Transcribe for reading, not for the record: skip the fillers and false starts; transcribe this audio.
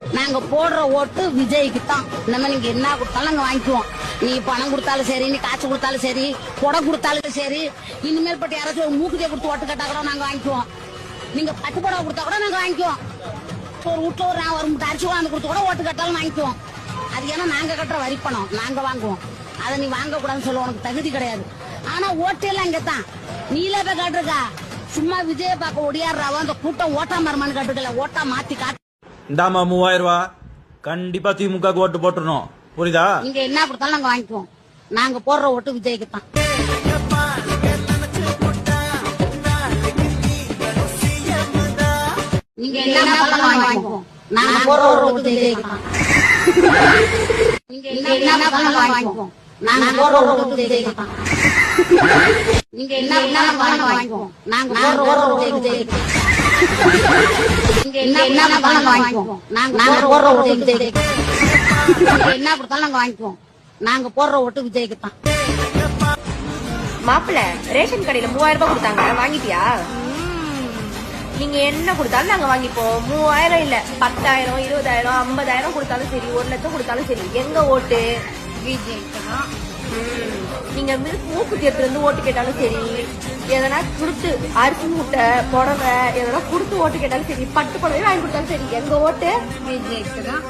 நாங்க போடுற ஓட்டு விஜய்க்கு தான். நம்ம நீங்க என்ன கொடுத்தாலும் நாங்க வாங்கிக்குவோம். நீ பணம் கொடுத்தாலும் சரி, நீ காசு கொடுத்தாலும் சரி, கொடை கொடுத்தாலும் சரி, இனிமேல் பட்டு யாராச்சும் ஒரு மூக்குதியை கொடுத்து ஓட்டு கேட்டா கூட நாங்க வாங்கிக்குவோம். நீங்க பட்டு புடவை கொடுத்தா கூட நாங்க வாங்கிக்குவோம். ஒரு வீட்டுல ஒரு முட்டை அரிசி கொண்டாந்து கொடுத்து கூட ஓட்டு கேட்டாலும் வாங்கிக்குவோம். அது ஏன்னா நாங்க கட்டுற வரி பணம் நாங்க வாங்குவோம். அதை நீ வாங்க கூடாதுன்னு சொல்ல உனக்கு தகுதி கிடையாது. ஆனா ஓட்டு எல்லாம் இங்கதான். நீல போய் காட்டுருக்கா சும்மா விஜய பார்க்க ஒடியாடுறாவோ அந்த கூட்டம் ஓட்டா மரமான்னு காட்டுக்கல, ஓட்டா மாத்தி காட்டு. இந்தாமா 3000 ரூபாய் கண்டிப்பா திமுக ஓட்டு போட்டுறணும், புரியுதா? நீங்க என்ன கொடுத்தாலும் நாங்க வாங்கிக்குவோம். நாங்க போடுற ஓட்டு விஜய்க்கு தான். நீங்க என்ன கொடுத்தாலும் வாங்கிக்குவோம். நாங்க போடுற ஓட்டு விஜய்க்கு தான். நீங்க என்ன கொடுத்தாலும் வாங்கிக்குவோம். நாங்க போடுற ஓட்டு விஜய்க்கு தான். நீங்க என்ன கொடுத்தாலும் வாங்கிக்குவோம். நாங்க போடுற ஓட்டு விஜய்க்கு தான். நீங்க என்ன கொடுத்தாலும் வாங்கிக்குவோம். நாங்க போடுற ஓட்டு விஜய்க்கு தான். என்ன கொடுத்தாலும் நாங்க வாங்கிக்குவோம். நாங்க போடுற ஓட்டு விஜய்க்கு தான். மாப்பிள்ள ரேஷன் கடையில 3000 ரூபாய் கொடுத்தாங்க, வாங்கிட்டியா? நீங்க என்ன கொடுத்தாலும் நாங்க வாங்கிப்போம். 3000 இல்ல 10,000 20,000 50,000 கொடுத்தாலும் சரி, 1 லட்சம் கொடுத்தாலும் சரி, எங்க ஓட்டு விஜய்க்கு தான். நீங்க மூக்குத்தி எடுத்துட்டு இருந்து ஓட்டு கேட்டாலும் சரி, எதனா கொடுத்து அரிசி மூட்டை புடவை எதனா கொடுத்து ஓட்டு கேட்டாலும் சரி, பட்டு புடவை வாங்கி கொடுத்தாலும் சரி, எங்க ஓட்டு விஜய்க்கு தான்.